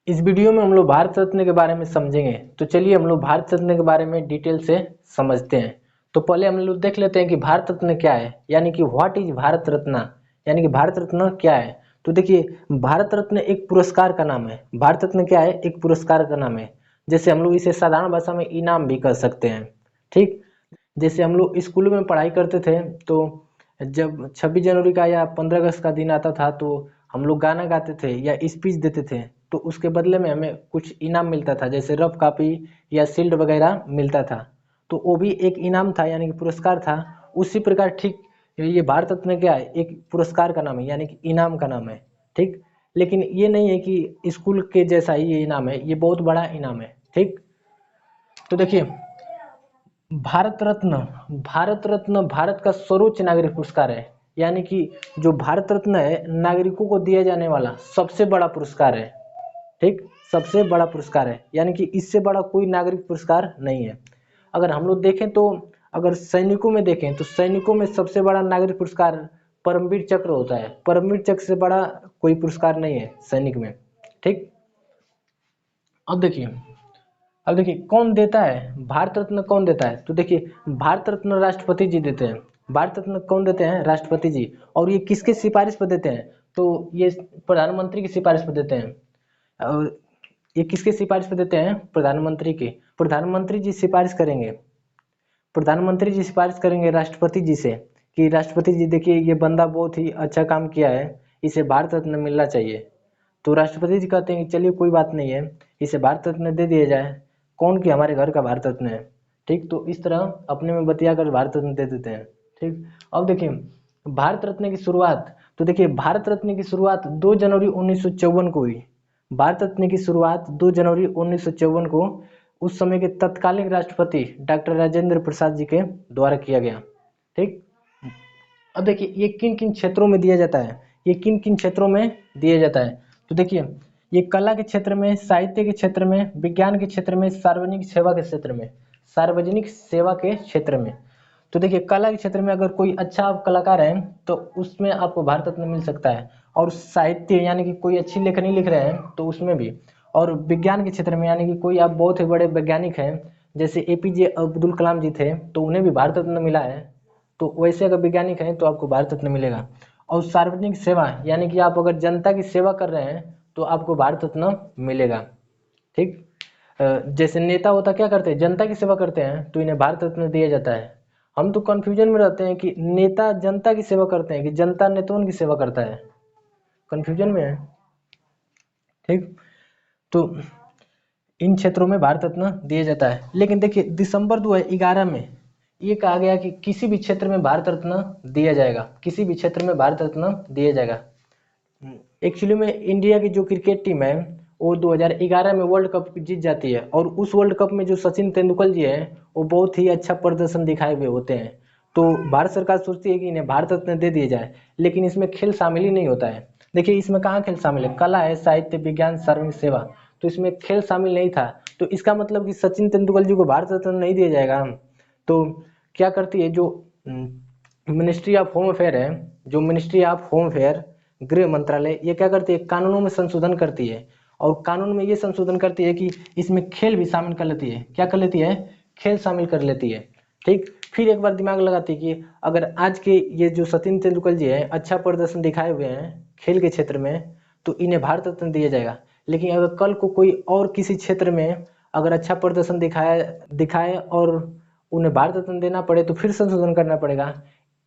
इस वीडियो में हम लोग भारत रत्न के बारे में समझेंगे। तो चलिए हम लोग भारत रत्न के बारे में डिटेल से समझते हैं। तो पहले हम लोग देख लेते हैं कि भारत रत्न क्या है, यानी कि व्हाट इज भारत रत्न, यानी कि भारत रत्न क्या है। तो देखिए, भारत रत्न एक पुरस्कार का नाम है। भारत रत्न क्या है? एक पुरस्कार का नाम है। जैसे हम लोग इसे साधारण भाषा में इनाम भी कह सकते हैं। ठीक, जैसे हम लोग स्कूल में पढ़ाई करते थे, तो जब 26 जनवरी का या 15 अगस्त का दिन आता था तो हम लोग गाना गाते थे या स्पीच देते थे, तो उसके बदले में हमें कुछ इनाम मिलता था, जैसे रफ कॉपी या शील्ड वगैरह मिलता था। तो वो भी एक इनाम था, यानी कि पुरस्कार था। उसी प्रकार ठीक ये भारत रत्न क्या है? एक पुरस्कार का नाम है, यानी कि इनाम का नाम है। ठीक, लेकिन ये नहीं है कि स्कूल के जैसा ही ये इनाम है, ये बहुत बड़ा इनाम है। ठीक, तो देखिए, भारत रत्न भारत का सर्वोच्च नागरिक पुरस्कार है। यानी कि जो भारत रत्न है, नागरिकों को दिया जाने वाला सबसे बड़ा पुरस्कार है। ठीक, सबसे बड़ा पुरस्कार है, यानी कि इससे बड़ा कोई नागरिक पुरस्कार नहीं है। अगर हम लोग देखें तो, अगर सैनिकों में देखें तो सैनिकों में सबसे बड़ा नागरिक पुरस्कार परमवीर चक्र होता है। परमवीर चक्र से बड़ा कोई पुरस्कार नहीं है सैनिक में। ठीक, अब देखिए, कौन देता है भारत रत्न? कौन देता है? तो देखिए, भारत रत्न राष्ट्रपति जी देते हैं। भारत रत्न कौन देते हैं? राष्ट्रपति जी। और ये किसके सिफारिश पर देते हैं? तो ये प्रधानमंत्री की सिफारिश पर देते हैं। और ये किसके सिफारिश पर देते हैं? प्रधानमंत्री के। प्रधानमंत्री जी सिफारिश करेंगे, प्रधानमंत्री जी सिफारिश करेंगे राष्ट्रपति जी से कि राष्ट्रपति जी देखिए, ये बंदा बहुत ही अच्छा काम किया है, इसे भारत रत्न मिलना चाहिए। तो राष्ट्रपति जी कहते हैं कि चलिए कोई बात नहीं है, इसे भारत रत्न दे दिया जाए। कौन? कि हमारे घर का भारत रत्न है। ठीक, तो इस तरह अपने में बतिया कर भारत रत्न दे देते हैं। ठीक, अब देखिए भारत रत्न की शुरुआत। तो देखिए, भारत रत्न की शुरुआत 2 जनवरी 1954 को हुई। भारत रत्न की शुरुआत 2 जनवरी 1954 को उस समय के तत्कालीन राष्ट्रपति डॉक्टर राजेंद्र प्रसाद जी के द्वारा किया गया। ठीक, अब देखिए ये किन किन क्षेत्रों में दिया जाता है, ये किन किन क्षेत्रों में दिया जाता है। तो देखिए, ये कला के क्षेत्र में, साहित्य के क्षेत्र में, विज्ञान के क्षेत्र में, सार्वजनिक सेवा के क्षेत्र में, सार्वजनिक सेवा के क्षेत्र में। तो देखिए, कला के क्षेत्र में अगर कोई अच्छा आप कलाकार हैं तो उसमें आपको भारत रत्न मिल सकता है। और साहित्य यानी कि कोई अच्छी लेखनी लिख रहे हैं तो उसमें भी। और विज्ञान के क्षेत्र में यानी कि कोई आप बहुत ही बड़े वैज्ञानिक हैं, जैसे एपीजे अब्दुल कलाम जी थे, तो उन्हें भी भारत रत्न मिला है। तो वैसे अगर वैज्ञानिक हैं तो आपको भारत रत्न मिलेगा। और सार्वजनिक सेवा यानी कि आप अगर जनता की सेवा कर रहे हैं तो आपको भारत रत्न मिलेगा। ठीक, जैसे नेता होता क्या करते हैं? जनता की सेवा करते हैं, तो इन्हें भारत रत्न दिया जाता है। हम तो कंफ्यूजन में रहते हैं कि नेता जनता की सेवा करते हैं कि जनता नेताओं की सेवा करता है, कंफ्यूजन में है। ठीक, तो इन क्षेत्रों में भारत रत्न दिया जाता है। लेकिन देखिए, दिसंबर 2011 में ये कहा गया कि किसी भी क्षेत्र में भारत रत्न दिया जाएगा, किसी भी क्षेत्र में भारत रत्न दिया जाएगा। एक्चुअली में इंडिया की जो क्रिकेट टीम है वो 2011 में वर्ल्ड कप जीत जाती है, और उस वर्ल्ड कप में जो सचिन तेंदुलकर जी हैं वो बहुत ही अच्छा प्रदर्शन दिखाए हुए होते हैं। तो भारत सरकार सोचती है कि इन्हें भारत रत्न दे दिया जाए, लेकिन इसमें खेल शामिल ही नहीं होता है। देखिए, इसमें कहाँ खेल शामिल है? कला है, साहित्य, विज्ञान, सार्वजनिक सेवा। तो इसमें खेल शामिल नहीं था। तो इसका मतलब कि सचिन तेंदुलकर जी को भारत रत्न नहीं दिया जाएगा। तो क्या करती है जो मिनिस्ट्री ऑफ होम अफेयर है, जो मिनिस्ट्री ऑफ होम अफेयर, गृह मंत्रालय, ये क्या करती है? कानूनों में संशोधन करती है। और कानून में ये संशोधन करती है कि इसमें खेल भी शामिल कर लेती है। क्या कर लेती है? खेल शामिल कर लेती है। ठीक, फिर एक बार दिमाग लगाती है कि अगर आज के ये जो सचिन तेंदुलकर जी हैं अच्छा प्रदर्शन दिखाए हुए हैं खेल के क्षेत्र में, तो इन्हें भारत रत्न दिया जाएगा। लेकिन अगर कल को कोई और किसी क्षेत्र में अगर अच्छा प्रदर्शन दिखाए और उन्हें भारत रत्न देना पड़े तो फिर संशोधन करना पड़ेगा।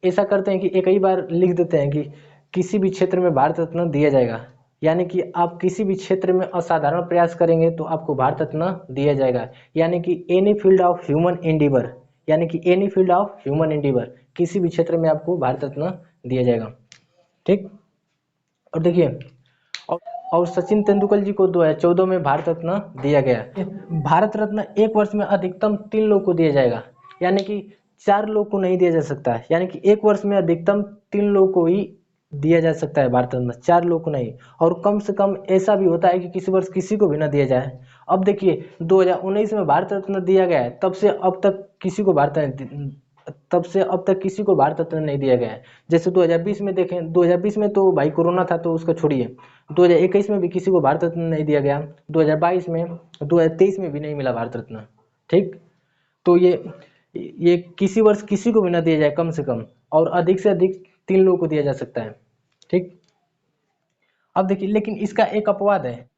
ऐसा करते हैं कि एक ही बार लिख देते हैं कि किसी भी क्षेत्र में भारत रत्न दिया जाएगा। यानी कि आप किसी भी क्षेत्र में असाधारण प्रयास करेंगे तो आपको भारत रत्न दिया जाएगा। यानी कि any field of human endeavour, यानी कि any field of human endeavour, किसी भी क्षेत्र में आपको भारत रत्न दिया जाएगा। ठीक, और देखिए, और सचिन तेंदुलकर जी को 2014 में भारत रत्न दिया गया। भारत रत्न एक वर्ष में अधिकतम 3 लोग को दिया जाएगा, यानी कि 4 लोग को नहीं दिया जा सकता है। यानी कि एक वर्ष में अधिकतम 3 लोग को ही दिया जा सकता है भारत रत्न, 4 लोग को नहीं। और कम से कम ऐसा भी होता है कि किसी वर्ष किसी को भी ना दिया जाए। अब देखिए, 2019 में भारत रत्न दिया गया है, तब से अब तक किसी को भारत तब से अब तक किसी को भारत रत्न नहीं दिया गया है। जैसे 2020 में देखें, 2020 में तो भाई कोरोना था तो उसका छोड़िए, 2021 में भी किसी को भारत रत्न नहीं दिया गया, 2022 में, 2023 में भी नहीं मिला भारत रत्न। ठीक, तो ये किसी वर्ष किसी को भी ना दिया जाए कम से कम, और अधिक से अधिक 3 लोगों को दिया जा सकता है। ठीक, अब देखिए, लेकिन इसका एक अपवाद है।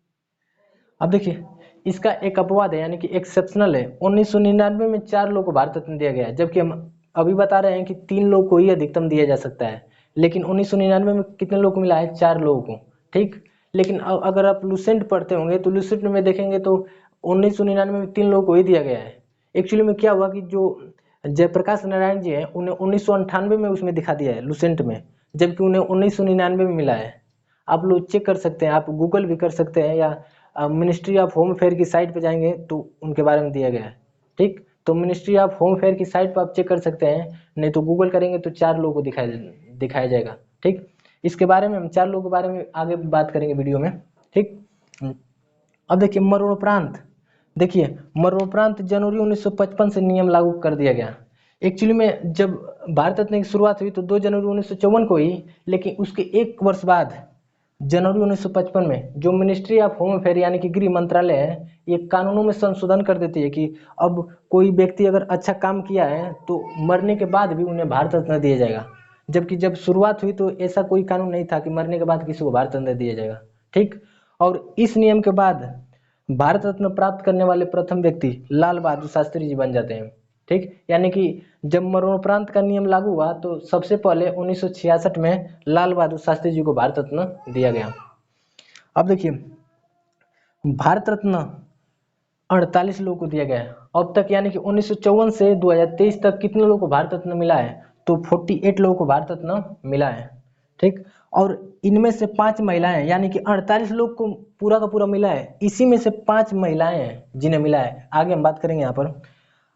अब देखिए, इसका एक अपवाद है, यानी कि एक्सेप्शनल है। 1999 में 4 लोगों को भारत रत्न दिया गया है, जबकि हम अभी बता रहे हैं कि 3 लोग को ही अधिकतम दिया जा सकता है। लेकिन 1999 में कितने लोगों को मिला है? 4 लोगों को। ठीक, लेकिन अगर आप लुसेंट पढ़ते होंगे तो लुसेंट में देखेंगे तो 1999 में 3 लोगों को ही दिया गया है। एक्चुअली में क्या हुआ कि जो जयप्रकाश नारायण जी हैं उन्हें 1998 में उसमें दिखा दिया है लुसेंट में, जबकि उन्हें 1999 में मिला है। आप लोग चेक कर सकते हैं, आप गूगल भी कर सकते हैं, या मिनिस्ट्री ऑफ होम अफेयर की साइट पे जाएंगे तो उनके बारे में दिया गया है। ठीक, तो मिनिस्ट्री ऑफ होम अफेयर की साइट पर आप चेक कर सकते हैं, नहीं तो गूगल करेंगे तो 4 लोगों को दिखाया जाएगा। ठीक, इसके बारे में हम 4 लोगों के बारे में आगे बात करेंगे वीडियो में। ठीक, अब देखिए मरणोपरांत, देखिए मरणोपरांत जनवरी 1955 से नियम लागू कर दिया गया। एक्चुअली में जब भारत रत्न की शुरुआत हुई तो 2 जनवरी 1954 को हुई, लेकिन उसके 1 वर्ष बाद जनवरी 1955 में जो मिनिस्ट्री ऑफ होम अफेयर यानी कि गृह मंत्रालय है, ये कानूनों में संशोधन कर देती है कि अब कोई व्यक्ति अगर अच्छा काम किया है तो मरने के बाद भी उन्हें भारत रत्न दिया जाएगा। जबकि जब शुरुआत हुई तो ऐसा कोई कानून नहीं था कि मरने के बाद किसी को भारत रत्न दिया जाएगा। ठीक, और इस नियम के बाद भारत रत्न प्राप्त करने वाले प्रथम व्यक्ति लाल बहादुर शास्त्री जी बन जाते हैं। ठीक, यानी कि जब मरणोपरांत का नियम लागू हुआ तो सबसे पहले 1966 में लाल बहादुर शास्त्री जी को भारत रत्न दिया गया। अब देखिए, भारत रत्न 48 लोगों को दिया गया है अब तक, यानी कि 1954 से 2023 तक कितने लोगों को भारत रत्न मिला है? तो 48 लोगों को भारत रत्न मिला है। ठीक, और इनमें से 5 महिलाएं, यानी कि 48 लोग को पूरा का पूरा मिला है, इसी में से 5 महिलाएं हैं जिन्हें मिला है। आगे हम बात करेंगे यहाँ पर।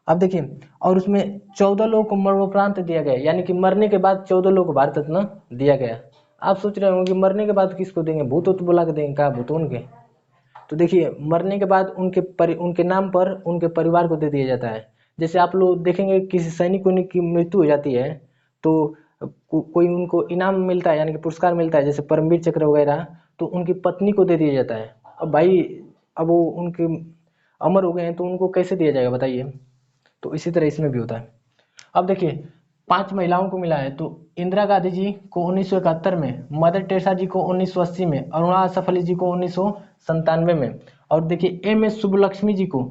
अब देखिए, और उसमें 14 लोगों को मरणोपरांत दिया गया, यानी कि मरने के बाद 14 लोगों को भारत रत्न दिया गया। आप सोच रहे होंगे कि मरने के बाद किसको देंगे? भूतों तो बुला के देंगे, कहा भूतों उनके? तो देखिए, मरने के बाद उनके नाम पर उनके परिवार को दे दिया जाता है। जैसे आप लोग देखेंगे किसी सैनिक की मृत्यु हो जाती है तो कोई उनको इनाम मिलता है, यानी कि पुरस्कार मिलता है, जैसे परमवीर चक्र वगैरह, तो उनकी पत्नी को दे दिया जाता है। अब भाई, अब वो उनके अमर हो गए हैं तो उनको कैसे दिया जाएगा बताइए? तो इसी तरह इसमें भी होता है। अब देखिए, 5 महिलाओं को मिला है, तो इंदिरा गांधी जी को 1971 में, मदर टेरेसा जी को 1980 में, अरुणा असफ जी को 1997 में, और देखिए MS सुब्बलक्ष्मी जी को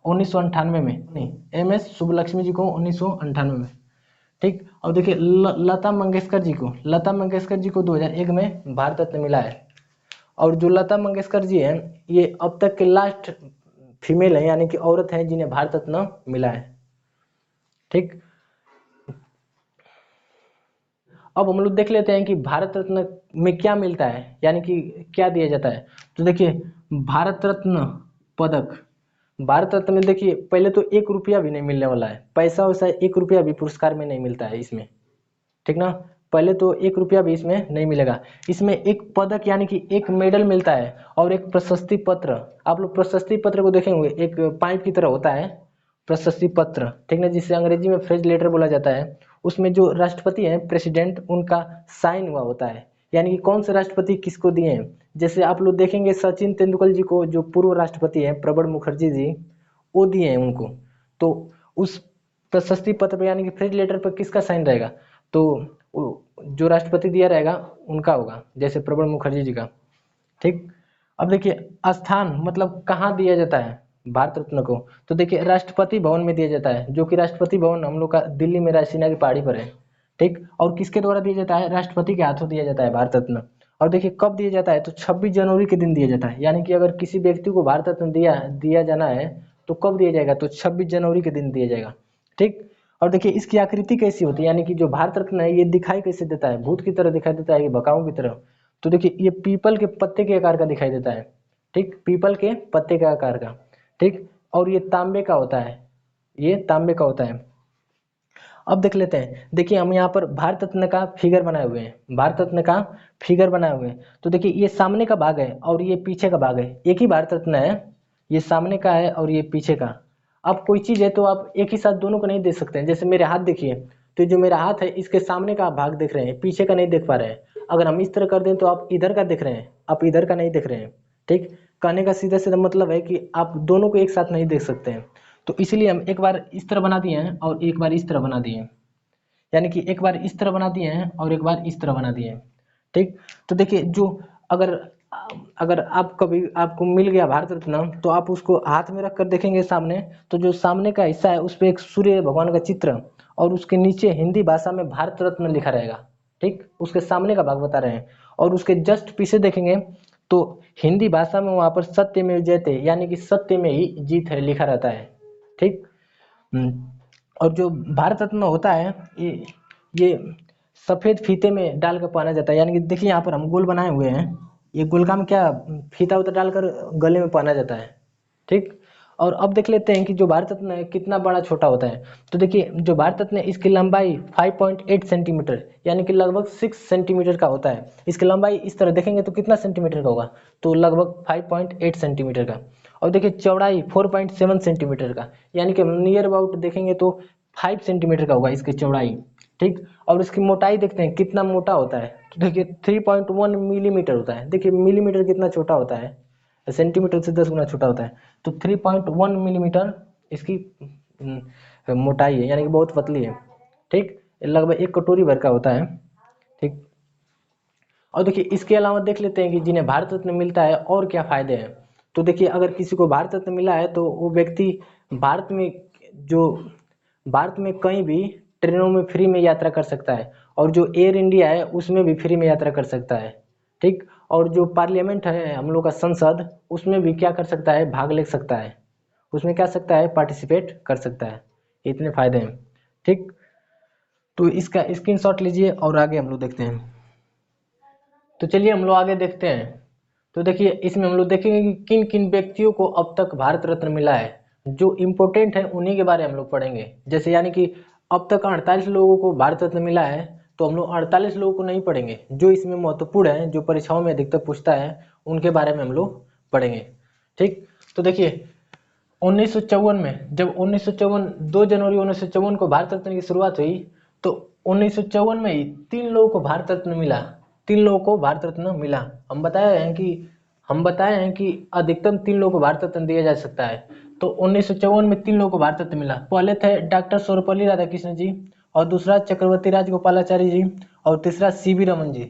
1998 में, नहीं, MS सुब्बलक्ष्मी जी को 1998 में। ठीक, और देखिए लता मंगेशकर जी को 2001 में भारत रत्न मिला है। और जो लता मंगेशकर जी हैं, ये अब तक के लास्ट फीमेल है, यानी कि औरत है जिन्हें भारत रत्न मिला है। ठीक, अब हम लोग देख लेते हैं कि भारत रत्न में क्या मिलता है, यानी कि क्या दिया जाता है। तो देखिए, भारत रत्न पदक, भारत रत्न में देखिए पहले तो 1 रुपया भी नहीं मिलने वाला है, पैसा वैसा 1 रुपया भी पुरस्कार में नहीं मिलता है इसमें। ठीक ना, पहले तो 1 रुपया भी इसमें नहीं मिलेगा। इसमें एक पदक यानी कि एक मेडल मिलता है, और एक प्रशस्ति पत्र। आप लोग प्रशस्ति पत्र को देखेंगे, एक पाइप की तरह होता है प्रशस्ति पत्र, ठीक ना, जिसे अंग्रेजी में फ्रेज लेटर बोला जाता है। उसमें जो राष्ट्रपति हैं, प्रेसिडेंट, उनका साइन हुआ होता है, यानी कि कौन से राष्ट्रपति किसको दिए हैं। जैसे आप लोग देखेंगे सचिन तेंदुलकर जी को, जो पूर्व राष्ट्रपति हैं प्रणब मुखर्जी जी, वो दिए हैं उनको। तो उस प्रशस्ति पत्र पर यानी कि फ्रेज लेटर पर किसका साइन रहेगा? तो जो राष्ट्रपति दिया रहेगा उनका होगा, जैसे प्रणब मुखर्जी जी का। ठीक, अब देखिए स्थान, मतलब कहाँ दिया जाता है भारत रत्न को। तो देखिए, राष्ट्रपति भवन में दिया जाता है, जो कि राष्ट्रपति भवन हम लोग का दिल्ली में रायसीना की पहाड़ी पर है। ठीक, और किसके द्वारा दिया जाता है? राष्ट्रपति के हाथों दिया जाता है भारत रत्न। और देखिए कब दिया जाता है? तो 26 जनवरी के दिन दिया जाता है, यानी कि अगर किसी व्यक्ति को भारत रत्न दिया जाना है तो कब दिया जाएगा? तो 26 जनवरी के दिन दिया जाएगा। ठीक, और देखिए इसकी आकृति कैसी होती है, यानी कि जो भारत रत्न है ये दिखाई कैसे देता है? भूत की तरह दिखाई देता है कि बकाओं की तरह? तो देखिए ये पीपल के पत्ते के आकार का दिखाई देता है। ठीक, पीपल के पत्ते के आकार का। ठीक, और ये तांबे का होता है, ये तांबे का होता है। अब देख लेते हैं, देखिए हम यहाँ पर भारत रत्न का फिगर बनाए हुए हैं, भारत रत्न का फिगर बनाए हुए हैं। तो देखिए ये सामने का भाग है और ये पीछे का भाग है, एक ही भारत रत्न है, ये सामने का है और ये पीछे का। अब कोई चीज़ है तो आप एक ही साथ दोनों को नहीं देख सकते हैं। जैसे मेरे हाथ देखिए, तो जो मेरा हाथ है इसके सामने का आप भाग देख रहे हैं, पीछे का नहीं देख पा रहे हैं। अगर हम इस तरह कर दें तो आप इधर का देख रहे हैं, आप इधर का नहीं देख रहे हैं। ठीक, कहने का सीधा सीधा मतलब है कि आप दोनों को एक साथ नहीं देख सकते हैं। तो इसीलिए हम एक बार इस तरह बना दिए हैं और एक बार इस तरह बना दिए हैं, यानी कि एक बार इस तरह बना दिए हैं और एक बार इस तरह बना दिए हैं। ठीक, तो देखिए जो अगर अगर आप कभी आपको मिल गया भारत रत्न, तो आप उसको हाथ में रख कर देखेंगे सामने, तो जो सामने का हिस्सा है उस पर एक सूर्य भगवान का चित्र और उसके नीचे हिंदी भाषा में भारत रत्न लिखा रहेगा। ठीक, उसके सामने का भाग बता रहे हैं। और उसके जस्ट पीछे देखेंगे तो हिंदी भाषा में वहां पर सत्य में जयते, यानी कि सत्य में ही जीत है लिखा रहता है। ठीक, और जो भारत रत्न होता है ये सफेद फीते में डाल कर पहना जाता है, यानी कि देखिए यहाँ पर हम गोल बनाए हुए हैं, ये गोल का में क्या फीता उता डालकर गले में पहना जाता है। ठीक, और अब देख लेते हैं कि जो भारत रत्न है कितना बड़ा छोटा होता है। तो देखिए जो भारत रत्न है इसकी लंबाई 5.8 सेंटीमीटर, यानी कि लगभग 6 सेंटीमीटर का होता है। इसकी लंबाई इस तरह देखेंगे तो कितना सेंटीमीटर का होगा, तो लगभग 5.8 सेंटीमीटर का। और देखिए चौड़ाई 4.7 सेंटीमीटर का, यानी कि नियर अबाउट देखेंगे तो 5 सेंटीमीटर का होगा इसकी चौड़ाई। ठीक, और इसकी मोटाई देखते हैं कितना मोटा होता है, तो देखिए 3.1 मिलीमीटर होता है। देखिए मिलीमीटर कितना छोटा होता है, सेंटीमीटर से 10 गुना छोटा होता है। तो 3.1 मिलीमीटर इसकी मोटाई है, यानी कि बहुत पतली है। ठीक, लगभग एक कटोरी भर का होता है। ठीक, और देखिए इसके अलावा देख लेते हैं कि जिन्हें भारत रत्न मिलता है और क्या फायदे हैं। तो देखिए अगर किसी को भारत रत्न मिला है तो वो व्यक्ति भारत में जो भारत में कहीं भी ट्रेनों में फ्री में यात्रा कर सकता है, और जो एयर इंडिया है उसमें भी फ्री में यात्रा कर सकता है। ठीक, और जो पार्लियामेंट है हम लोग का संसद, उसमें भी क्या कर सकता है, भाग ले सकता है, उसमें क्या सकता है, पार्टिसिपेट कर सकता है। इतने फायदे हैं। ठीक, तो इसका स्क्रीनशॉट लीजिए और आगे हम लोग देखते हैं। तो चलिए हम लोग आगे देखते हैं। तो देखिए इसमें हम लोग देखेंगे कि किन किन व्यक्तियों को अब तक भारत रत्न मिला है। जो इम्पोर्टेंट है उन्हीं के बारे में हम लोग पढ़ेंगे। जैसे यानी कि अब तक 48 लोगों को भारत रत्न मिला है, तो हम लोग 48 लोगों को नहीं पढ़ेंगे, जो इसमें महत्वपूर्ण है, जो परीक्षाओं में अधिकतर पूछता है, उनके बारे में हम लोग पढ़ेंगे। ठीक, तो देखिए 1954 में, जब 2 जनवरी 1954 को भारत रत्न की शुरुआत हुई, तो 1954 में ही 3 लोगों को भारत रत्न मिला। 3 लोगों को भारत रत्न मिला। हम बताए हैं कि अधिकतम 3 लोगों को भारत रत्न दिया जा सकता है। तो 1954 में 3 लोगों को भारत रत्न मिला। पहले थे डॉक्टर सर्वपल्ली राधाकृष्णन जी, और दूसरा चक्रवर्ती राजगोपालाचारी जी, और तीसरा सीवी रमन जी।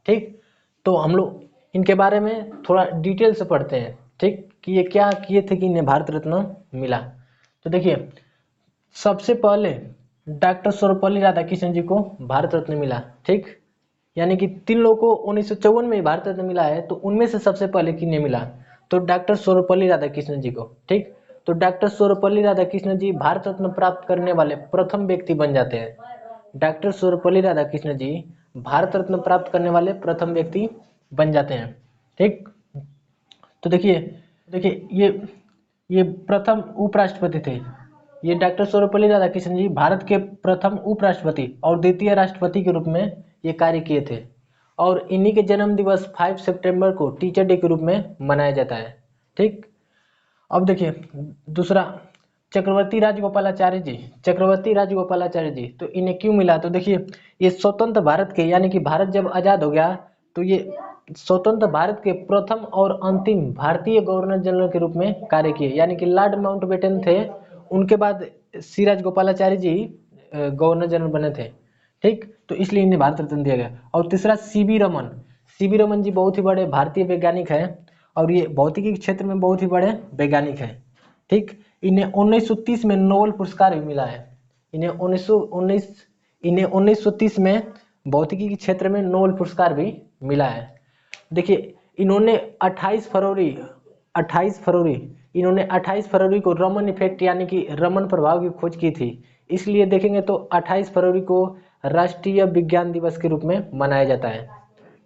ठीक, तो हम लोग इनके बारे में थोड़ा डिटेल से पढ़ते हैं। ठीक, कि ये क्या किए थे कि इन्हें भारत रत्न मिला। तो देखिए सबसे पहले डॉक्टर सर्वपल्ली राधाकृष्णन जी को भारत रत्न मिला। ठीक, यानी कि 3 लोगों को 1954 में भारत रत्न मिला है, तो उनमें से सबसे पहले किन्हें मिला, तो डॉक्टर सर्वपल्ली राधाकृष्णन जी को। ठीक, तो डॉक्टर सर्वपल्ली राधाकृष्णन जी भारत रत्न प्राप्त करने वाले प्रथम व्यक्ति बन जाते हैं। डॉक्टर सर्वपल्ली राधाकृष्णन जी भारत रत्न प्राप्त करने वाले प्रथम व्यक्ति बन जाते हैं। ठीक, तो देखिए देखिए ये प्रथम उपराष्ट्रपति थे। ये डॉक्टर सर्वपल्ली राधाकृष्णन जी भारत के प्रथम उपराष्ट्रपति और द्वितीय राष्ट्रपति के रूप में ये कार्य किए थे। और इन्हीं के जन्म दिवस 5 सितंबर को टीचर डे के रूप में मनाया जाता है। ठीक, अब देखिए दूसरा चक्रवर्ती राजगोपालाचार्य जी, तो इन्हें क्यों मिला, तो देखिए ये स्वतंत्र भारत के, यानी कि भारत जब आज़ाद हो गया, तो ये स्वतंत्र भारत के प्रथम और अंतिम भारतीय गवर्नर जनरल के रूप में कार्य किए, यानी कि लॉर्ड माउंटबेटन थे, उनके बाद सी राजगोपालाचारी जी गवर्नर जनरल बने थे। ठीक, तो इसलिए इन्हें भारत रत्न दिया गया। और तीसरा सीवी रमन जी बहुत ही बड़े भारतीय वैज्ञानिक हैं, और ये भौतिकी के क्षेत्र में बहुत ही बड़े वैज्ञानिक हैं। ठीक, इन्हें 1930 में नोबेल पुरस्कार भी मिला है। इन्हें 1930 में भौतिकी के क्षेत्र में नोबेल पुरस्कार भी मिला है। देखिए इन्होंने 28 फरवरी को रमन इफेक्ट, यानी कि रमन प्रभाव की खोज की थी। इसलिए देखेंगे तो 28 फरवरी को राष्ट्रीय विज्ञान दिवस के रूप में मनाया जाता है।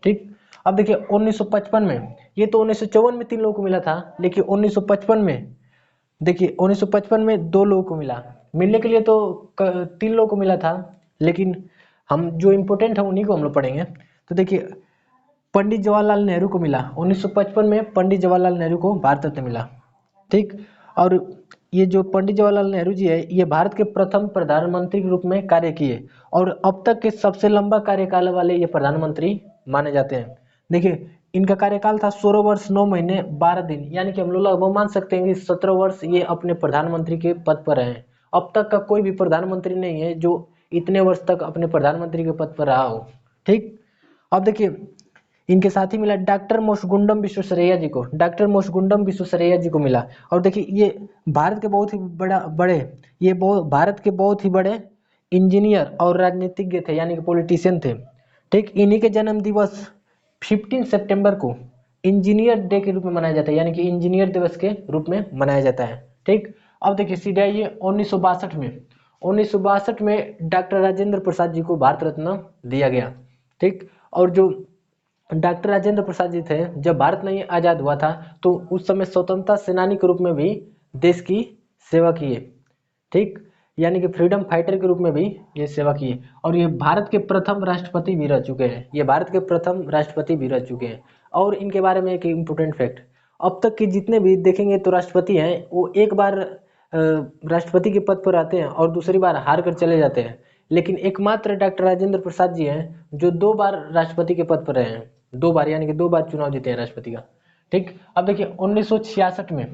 ठीक, अब देखिए 1955 में, ये तो 1954 में 3 लोगों को मिला था, लेकिन 1955 में देखिए 1955 में 2 लोगों को मिला। मिलने के लिए तो 3 लोगों को मिला था, लेकिन हम जो इम्पोर्टेंट है उन्हीं को हम लोग पढ़ेंगे। तो देखिए पंडित जवाहरलाल नेहरू को मिला 1955 में, पंडित जवाहरलाल नेहरू को भारत रत्न मिला। ठीक, और ये जो पंडित जवाहरलाल नेहरू जी है, ये भारत के प्रथम प्रधानमंत्री के रूप में कार्य किए और अब तक के सबसे लंबा कार्यकाल वाले ये प्रधानमंत्री माने जाते हैं। देखिए इनका कार्यकाल था 16 वर्ष 9 महीने 12 दिन, यानी कि हम लोग लगभग मान सकते हैं कि 17 वर्ष ये अपने प्रधानमंत्री के पद पर रहे हैं। अब तक का कोई भी प्रधानमंत्री नहीं है जो इतने वर्ष तक अपने प्रधानमंत्री के पद पर रहा हो। ठीक, अब देखिए इनके साथ ही मिला डॉक्टर मोक्षगुंडम विश्वेश्वरैया जी को, डॉक्टर मोक्षगुंडम विश्वेश्वरैया जी को मिला। और देखिए ये भारत के बहुत ही भारत के बहुत ही बड़े इंजीनियर और राजनीतिज्ञ थे, यानी कि पॉलिटिशियन थे। ठीक, इन्हीं के जन्म दिवस 15 सितंबर को इंजीनियर डे के रूप में मनाया जाता है, यानी कि इंजीनियर दिवस के रूप में मनाया जाता है। ठीक, अब देखिए सीधे आइए 1962 में डॉक्टर राजेंद्र प्रसाद जी को भारत रत्न दिया गया। ठीक, और जो डॉक्टर राजेंद्र प्रसाद जी थे, जब भारत नहीं आज़ाद हुआ था तो उस समय स्वतंत्रता सेनानी के रूप में भी देश की सेवा किए। ठीक, यानी कि फ्रीडम फाइटर के रूप में भी ये सेवा किए और ये भारत के प्रथम राष्ट्रपति भी रह चुके हैं। ये भारत के प्रथम राष्ट्रपति भी रह चुके हैं। और इनके बारे में एक इम्पोर्टेंट फैक्ट, अब तक के जितने भी देखेंगे तो राष्ट्रपति हैं वो एक बार राष्ट्रपति के पद पर आते हैं और दूसरी बार हार कर चले जाते हैं, लेकिन एकमात्र डॉक्टर राजेंद्र प्रसाद जी हैं जो 2 बार राष्ट्रपति के पद पर रहे हैं, 2 बार, यानी कि 2 बार चुनाव जीते हैं राष्ट्रपति का। ठीक, अब देखिए 1966 में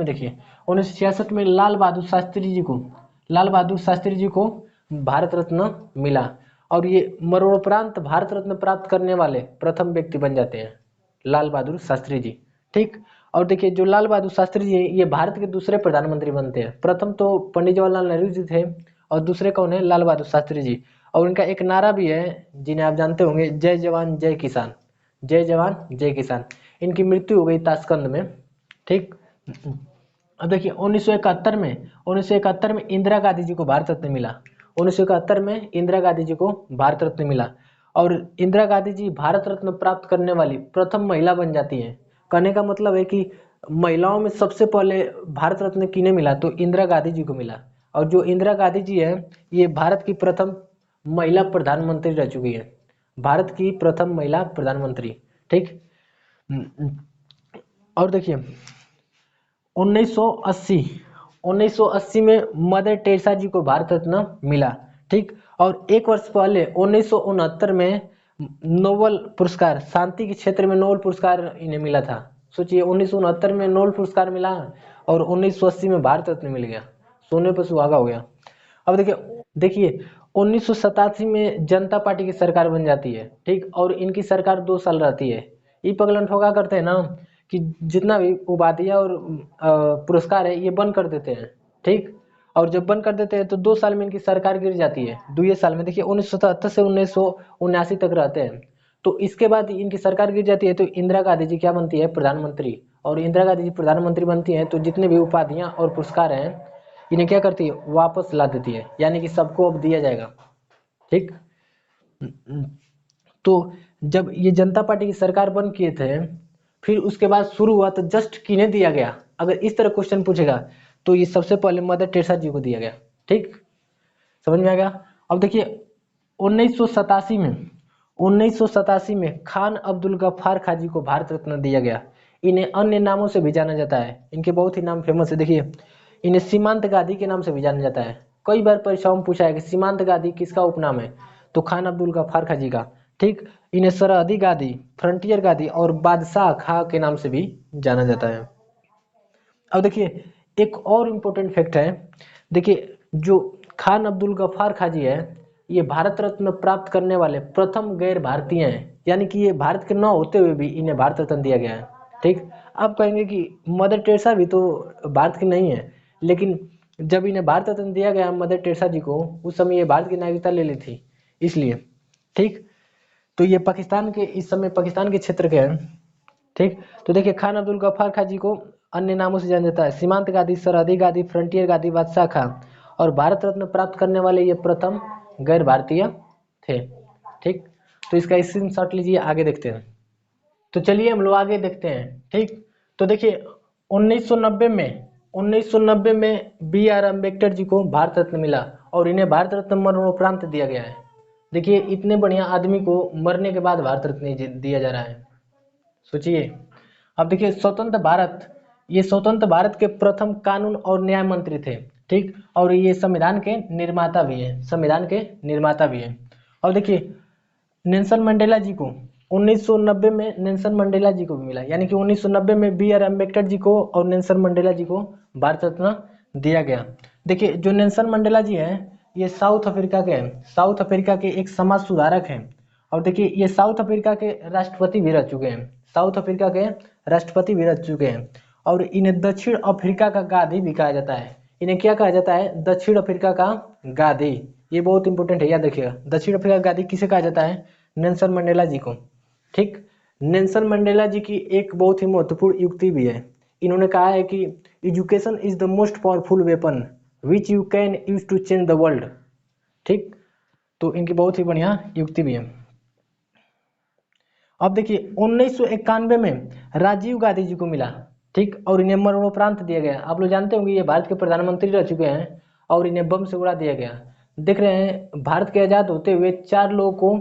देखिए 1966 में लाल बहादुर शास्त्री जी को भारत रत्न मिला और ये मरणोपरांत भारत रत्न प्राप्त करने वाले प्रथम व्यक्ति बन जाते हैं, लाल बहादुर शास्त्री जी। ठीक, और देखिए जो लाल बहादुर शास्त्री जी ये भारत के दूसरे प्रधानमंत्री बनते हैं। प्रथम तो पंडित जवाहरलाल नेहरू जी थे और दूसरे कौन है, लाल बहादुर शास्त्री जी। और इनका एक नारा भी है जिन्हें आप जानते होंगे, जय जवान जय किसान, जय जवान जय किसान। इनकी मृत्यु हो गई ताशकंद में। ठीक, अब देखिए 1971 में इंदिरा गांधी जी को भारत रत्न मिला। 1971 में इंदिरा गांधी जी को भारत रत्न मिला और इंदिरा गांधी जी भारत रत्न प्राप्त करने वाली प्रथम महिला बन जाती है। कहने का मतलब है कि महिलाओं में सबसे पहले भारत रत्न किन्हें मिला, तो इंदिरा गांधी जी को मिला। और जो इंदिरा गांधी जी है ये भारत की प्रथम महिला प्रधानमंत्री रह चुकी है, भारत की प्रथम महिला प्रधानमंत्री। ठीक, और देखिए 1980 में मदर टेरेसा जी को भारत रत्न मिला। ठीक, और एक वर्ष पहले 1969 में नोबेल पुरस्कार, शांति के क्षेत्र में नोबेल पुरस्कार इन्हें मिला था। सोचिए 1969 में नोबेल पुरस्कार मिला और 1980 में भारत रत्न मिल गया, सोने पर सुहागा हो गया। अब देखिए 1987 में जनता पार्टी की सरकार बन जाती है। ठीक, और इनकी सरकार 2 साल रहती है। ये पगलन ठोका करते हैं ना कि जितना भी उपाधियां और पुरस्कार है ये बंद कर देते हैं। ठीक, और जब बंद कर देते हैं तो 2 साल में इनकी सरकार गिर जाती है। 2 साल में देखिए 1977 से 1979 तक रहते हैं। तो इसके बाद इनकी सरकार गिर जाती है तो इंदिरा गांधी जी क्या बनती है, प्रधानमंत्री। और इंदिरा गांधी जी प्रधानमंत्री बनती हैं तो जितने भी उपाधियां और पुरस्कार हैं इन्हें क्या करती है, वापस ला देती है, यानी कि सबको अब दिया जाएगा। ठीक, तो जब ये जनता पार्टी की सरकार बंद किए थे फिर उसके बाद शुरू हुआ तो जस्ट किन्हें दिया गया, अगर इस तरह क्वेश्चन पूछेगा तो ये सबसे पहले मदर टेरेसा जी को दिया गया। ठीक, समझ में आ गया। अब देखिए 1987 में खान अब्दुल गफ्फार खाजी को भारत रत्न दिया गया। इन्हें अन्य नामों से भी जाना जाता है, इनके बहुत ही नाम फेमस है। देखिए इन्हें सीमांत गांधी के नाम से भी जाना जाता है। कई बार परीक्षाओं में पूछा है कि सीमांत गांधी किसका उपनाम है, तो खान अब्दुल गफ्फार खाजी का। ठीक, इन्हें सरहदी गांधी, फ्रंटियर गांधी और बादशाह खां के नाम से भी जाना जाता है। अब देखिए एक और इम्पोर्टेंट फैक्ट है, देखिए जो खान अब्दुल गफ्फार खाजी है ये भारत रत्न प्राप्त करने वाले प्रथम गैर भारतीय हैं, यानी कि ये भारत के न होते हुए भी इन्हें भारत रत्न दिया गया है। ठीक, आप कहेंगे कि मदर टेरेसा भी तो भारत की नहीं है, लेकिन जब इन्हें भारत रत्न दिया गया मदर टेरेसा जी को, उस समय ये भारत की नागरिकता ले ली थी इसलिए। ठीक, तो ये पाकिस्तान के, इस समय पाकिस्तान के क्षेत्र के हैं। ठीक, तो देखिए खान अब्दुल गफ्फार खाजी को अन्य नामों से जाना जाता है, सीमांत गांधी, सरहदी गांधी, फ्रंटियर गांधी, बादशाह खां। और भारत रत्न प्राप्त करने वाले ये प्रथम गैर भारतीय थे। ठीक, तो इसका स्क्रीनशॉट लीजिए, आगे देखते हैं। तो चलिए हम लोग आगे देखते हैं। ठीक, तो देखिए 1990 में बी आर अम्बेडकर जी को भारत रत्न मिला और इन्हें भारत रत्न मरणोपरांत दिया गया है। देखिए इतने बढ़िया आदमी को मरने के बाद भारत रत्न दिया जा रहा है, सोचिए। अब देखिए स्वतंत्र भारत ये स्वतंत्र भारत के प्रथम कानून और न्याय मंत्री थे, ठीक। और ये संविधान के निर्माता भी है, संविधान के निर्माता भी है। और देखिए नेल्सन मंडेला जी को 1990 में नेल्सन मंडेला जी को भी मिला, यानी कि 1990 में बी आर अम्बेडकर जी को और नेल्सन मंडेला जी को भारत रत्न दिया गया। देखिए जो नेल्सन मंडेला जी हैं ये साउथ अफ्रीका के हैं, साउथ अफ्रीका के एक समाज सुधारक हैं। और देखिए ये साउथ अफ्रीका के राष्ट्रपति भी रह चुके हैं, साउथ अफ्रीका के राष्ट्रपति भी रह चुके हैं। और इन्हें दक्षिण अफ्रीका का गांधी भी कहा जाता है। इन्हें क्या कहा जाता है? दक्षिण अफ्रीका का गांधी। ये बहुत इंपॉर्टेंट है, याद रखिएगा। दक्षिण अफ्रीका का गांधी किसे कहा जाता है? नेल्सन मंडेला जी को, ठीक। नेल्सन मंडेला जी की एक बहुत ही महत्वपूर्ण युक्ति भी है। इन्होंने कहा है कि education is the most powerful weapon which you can use to change the world, ठीक। तो इनकी बहुत ही बढ़िया युक्ति भी है। अब देखिए 1991 में राजीव गांधी जी को मिला, ठीक। और इन्हें मरणोपरांत दिया गया। आप लोग जानते होंगे ये भारत के प्रधानमंत्री रह चुके हैं और इन्हें बम से उड़ा दिया गया। देख रहे हैं भारत के आजाद होते हुए 4 लोगों को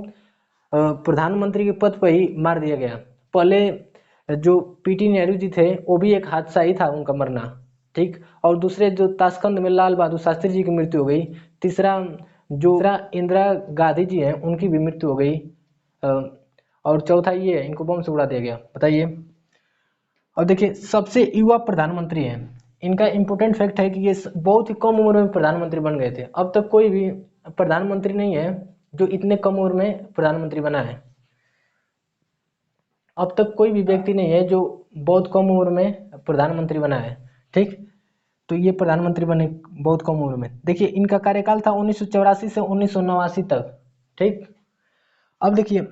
प्रधानमंत्री के पद पर ही मार दिया गया। पहले जो पीटी नेहरू जी थे वो भी एक हादसा ही था उनका मरना, ठीक। और दूसरे जो ताशकंद में लाल बहादुर शास्त्री जी की मृत्यु हो गई। तीसरा जो इंदिरा गांधी जी हैं उनकी भी मृत्यु हो गई। और चौथा ये है, इनको बम से उड़ा दिया गया। बताइए। और देखिए सबसे युवा प्रधानमंत्री हैं। इनका इम्पोर्टेंट फैक्ट है कि ये बहुत ही कम उम्र में प्रधानमंत्री बन गए थे। अब तक कोई भी प्रधानमंत्री नहीं है जो इतने कम उम्र में प्रधानमंत्री बना है। अब तक कोई भी व्यक्ति नहीं है जो बहुत कम उम्र में प्रधानमंत्री बना है, ठीक। तो ये प्रधानमंत्री बने बहुत कम उम्र में। देखिए इनका कार्यकाल था 1984 से 1989 तक, ठीक। अब देखिए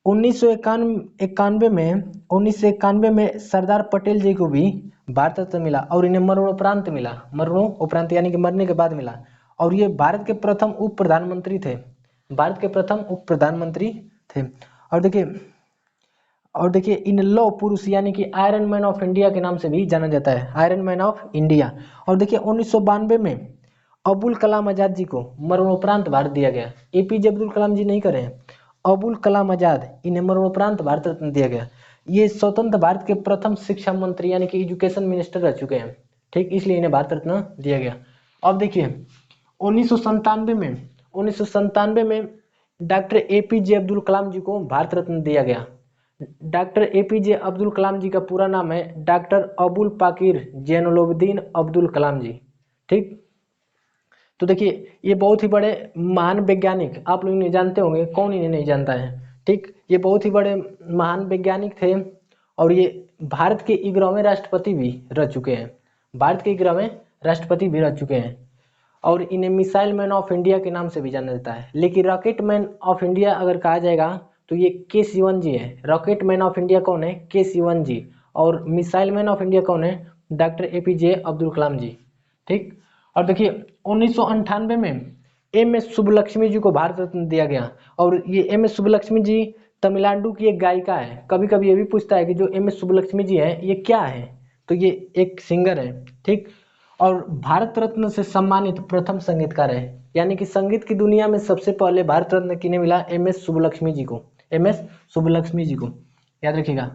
1991 में सरदार पटेल जी को भी भारत रत्न मिला और इन्हें मरणोपरांत मिला। मरणोपरांत यानी कि मरने के बाद मिला। और ये भारत के प्रथम उप प्रधानमंत्री थे, भारत के प्रथम उप प्रधानमंत्री थे। और देखिए इन लौह पुरुष यानी कि आयरन मैन ऑफ इंडिया के नाम से भी जाना जाता है, आयरन मैन ऑफ इंडिया। और देखिए 1992 में अबुल कलाम आजाद जी को मरणोपरांत भारत दिया गया। एपीजे अब्दुल कलाम जी नहीं करे हैं, अबुल कलाम आजाद, इन्हें मरणोपरांत भारत रत्न दिया गया। ये स्वतंत्र भारत के प्रथम शिक्षा मंत्री यानी कि एजुकेशन मिनिस्टर रह चुके हैं, ठीक। इसलिए इन्हें भारत रत्न दिया गया। अब देखिए 1997 में डॉक्टर एपीजे अब्दुल कलाम जी को भारत रत्न दिया गया। डॉक्टर एपीजे अब्दुल कलाम जी का पूरा नाम है डॉक्टर अबुल पाकिर जैनुलब्दीन अब्दुल कलाम जी, ठीक। तो देखिए ये बहुत ही बड़े महान वैज्ञानिक, आप लोग नहीं जानते होंगे, कौन इन्हें नहीं जानता है, ठीक। ये बहुत ही बड़े महान वैज्ञानिक थे और ये भारत के 11वें राष्ट्रपति भी रह चुके हैं, भारत के 11वें राष्ट्रपति भी रह चुके हैं। और इन्हें मिसाइल मैन ऑफ इंडिया के नाम से भी जाना जाता है। लेकिन रॉकेट मैन ऑफ इंडिया अगर कहा जाएगा तो ये के जी है। रॉकेट मैन ऑफ इंडिया कौन है? के जी। और मिसाइल मैन ऑफ इंडिया कौन है? डॉक्टर एपीजे अब्दुल कलाम जी, ठीक। और देखिए 1998 में एम एस सुब्बलक्ष्मी जी को भारत रत्न दिया गया। और ये एम एस सुब्बलक्ष्मी जी तमिलनाडु की एक गायिका है। कभी कभी ये भी पूछता है कि जो एम एस सुब्बलक्ष्मी जी है ये क्या है, तो ये एक सिंगर है, ठीक। और भारत रत्न से सम्मानित प्रथम संगीतकार है, यानी कि संगीत की दुनिया में सबसे पहले भारत रत्न किन्हें मिला? एम एस सुब्बलक्ष्मी जी को, एम एस सुब्बलक्ष्मी जी को, याद रखिएगा।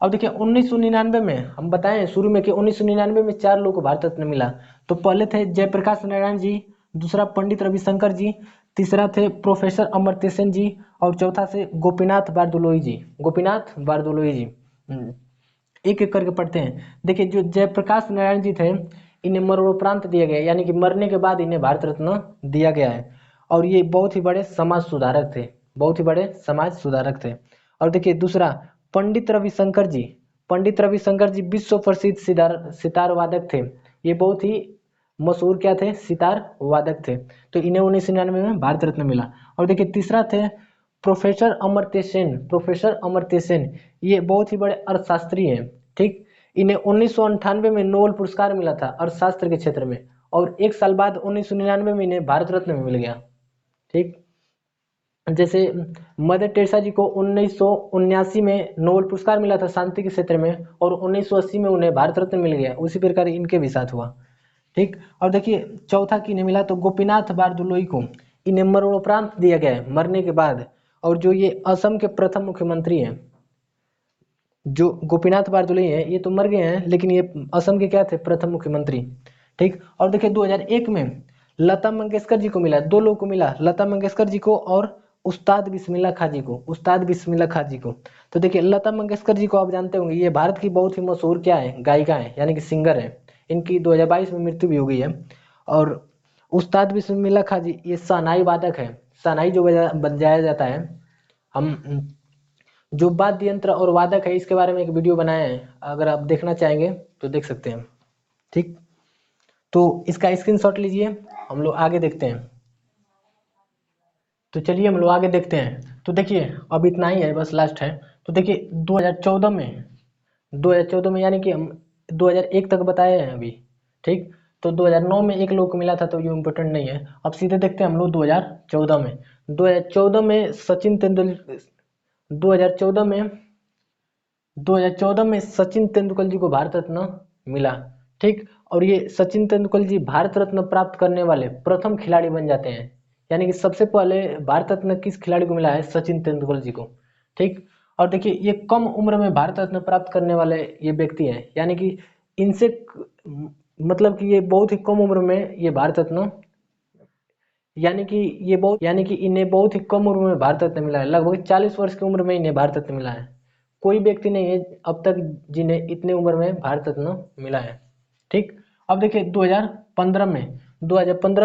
अब देखिए 1999 में हम बताएं शुरू में कि 1999 में 4 लोगों को भारत रत्न मिला। तो पहले थे जयप्रकाश नारायण जी, दूसरा पंडित रविशंकर जी, तीसरा थे प्रोफेसर अमर्त्य सेन जी और चौथा थे गोपीनाथ बारदोलोई जी, गोपीनाथ बारदोलोई जी। एक एक करके पढ़ते हैं। देखिए जो जयप्रकाश नारायण जी थे इन्हें मरणोपरांत दिया गया, यानी कि मरने के बाद इन्हें भारत रत्न दिया गया है। और ये बहुत ही बड़े समाज सुधारक थे, बहुत ही बड़े समाज सुधारक थे। और देखिए दूसरा पंडित रविशंकर जी, पंडित रविशंकर जी विश्व प्रसिद्ध सितार वादक थे। ये बहुत ही मशहूर क्या थे? सितार वादक थे। तो इन्हें 1999 में भारत रत्न मिला। और देखिए तीसरा थे प्रोफेसर अमर्त्य सेन, प्रोफेसर अमर्त्य सेन, ये बहुत ही बड़े अर्थशास्त्री हैं, ठीक। इन्हें 1998 में नोबेल पुरस्कार मिला था अर्थशास्त्र के क्षेत्र में। और एक साल बाद 1999 में इन्हें भारत रत्न मिल गया, ठीक। जैसे मदर टेरेसा जी को 1979 में नोबेल पुरस्कार मिला था शांति के क्षेत्र में और 1980 में उन्हें भारत रत्न मिल गया। उसी प्रकार इनके भी साथ हुआ, ठीक। और देखिए चौथा किन्हें मिला? तो गोपीनाथ बारदोलोई को इन्हें मरणोपरांत दिया गया है, मरने के बाद। और जो ये असम के प्रथम मुख्यमंत्री हैं, जो गोपीनाथ बारदुलई हैं ये तो मर गए हैं, लेकिन ये असम के क्या थे, प्रथम मुख्यमंत्री। ठीक, और देखिए 2001 में लता मंगेशकर जी को मिला, दो लोगों को मिला, लता मंगेशकर जी को और उस्ताद बिस्मिल्लाह खां जी को, उस्ताद बिस्मिल्लाह खां जी को। तो देखिए लता मंगेशकर जी को आप जानते होंगे, ये भारत की बहुत ही मशहूर क्या है, गायिका है, यानी कि सिंगर है। इनकी 2022 में मृत्यु भी हो गई है। और उस्ताद बिस्मिल्लाह खां जी ये शहनाई वादक है, शहनाई जो बजाया जाता है। हम जो वाद्य यंत्र और वादक है इसके बारे में एक वीडियो बनाए हैं, अगर आप देखना चाहेंगे तो देख सकते हैं। ठीक, तो इसका स्क्रीनशॉट लीजिए, हम लोग आगे देखते हैं। तो चलिए हम लोग आगे देखते हैं। तो देखिए अब इतना ही है, बस लास्ट है। तो देखिए 2014 में यानी कि हम 2001 तक बताए हैं अभी। ठीक, तो 2009 में एक लोग को मिला था, तो ये इम्पोर्टेंट नहीं है। अब सीधे देखते हैं हम लोग 2014 में। 2014 में सचिन तेंदुलकर 2014 में 2014 में सचिन तेंदुलकर जी को भारत रत्न मिला। ठीक, और ये सचिन तेंदुलकर जी भारत रत्न प्राप्त करने वाले प्रथम खिलाड़ी बन जाते हैं। यानी कि सबसे पहले भारत रत्न किस खिलाड़ी को मिला है, सचिन तेंदुलकर जी को। ठीक, और देखिए ये कम उम्र में भारत रत्न प्राप्त करने वाले ये व्यक्ति हैं, यानी कि इनसे मतलब कि ये बहुत ही कम उम्र में ये भारत रत्न, यानी कि इन्हें बहुत ही कम उम्र में भारत रत्न मिला है। लगभग 40 वर्ष की उम्र में इन्हें भारत रत्न मिला है। कोई व्यक्ति नहीं है अब तक जिन्हें इतने उम्र में भारत रत्न मिला है। ठीक, अब देखिए 2015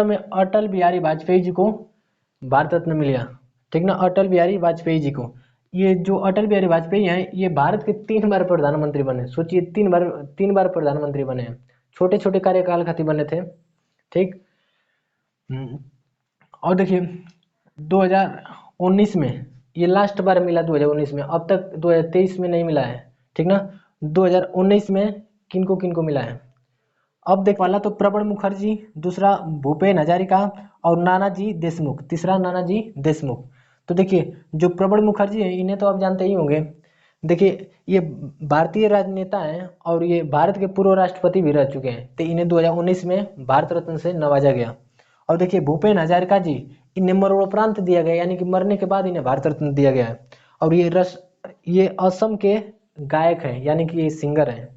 में अटल बिहारी वाजपेयी जी को भारत रत्न मिल गया। ठीक ना, अटल बिहारी वाजपेयी जी को। ये जो अटल बिहारी वाजपेयी हैं ये भारत के 3 बार प्रधानमंत्री बने। सोचिए 3 बार प्रधानमंत्री बने हैं, छोटे छोटे कार्यकाल खातिर बने थे। ठीक, और देखिए 2019 में ये लास्ट बार मिला, 2019 में, अब तक 2023 में नहीं मिला है। ठीक ना, 2019 में किनको किनको मिला है। अब देख वाला तो प्रणब मुखर्जी, दूसरा भूपेन हजारिका और नानाजी देशमुख, तीसरा नानाजी देशमुख। तो देखिए जो प्रणब मुखर्जी हैं इन्हें तो आप जानते ही होंगे। देखिए ये भारतीय राजनेता हैं और ये भारत के पूर्व राष्ट्रपति भी रह चुके हैं, तो इन्हें 2019 में भारत रत्न से नवाजा गया। और देखिए भूपेन हजारिका जी, इन्हें मरणोपरांत दिया गया, यानी कि मरने के बाद इन्हें भारत रत्न दिया गया है। और ये असम के गायक हैं, यानी कि ये सिंगर हैं।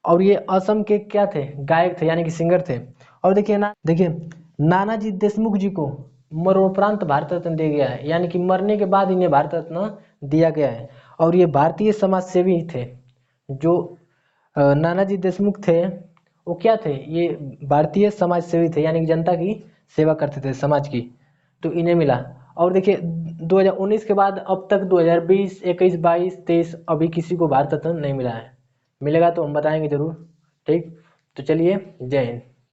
और ये असम के क्या थे, गायक थे, यानी कि सिंगर थे। और देखिए नानाजी देशमुख जी को मरणोपरांत भारत रत्न दिया गया है, यानी कि मरने के बाद इन्हें भारत रत्न दिया गया है। और ये भारतीय समाज सेवी थे। जो नानाजी देशमुख थे वो क्या थे, ये भारतीय समाज सेवी थे, यानी कि जनता की सेवा करते थे, समाज की। तो इन्हें मिला। और देखिए 2019 के बाद अब तक 2020, 21, 22, 23 अभी किसी को भारत रत्न नहीं मिला है। मिलेगा तो हम बताएंगे जरूर। ठीक, तो चलिए, जय हिंद।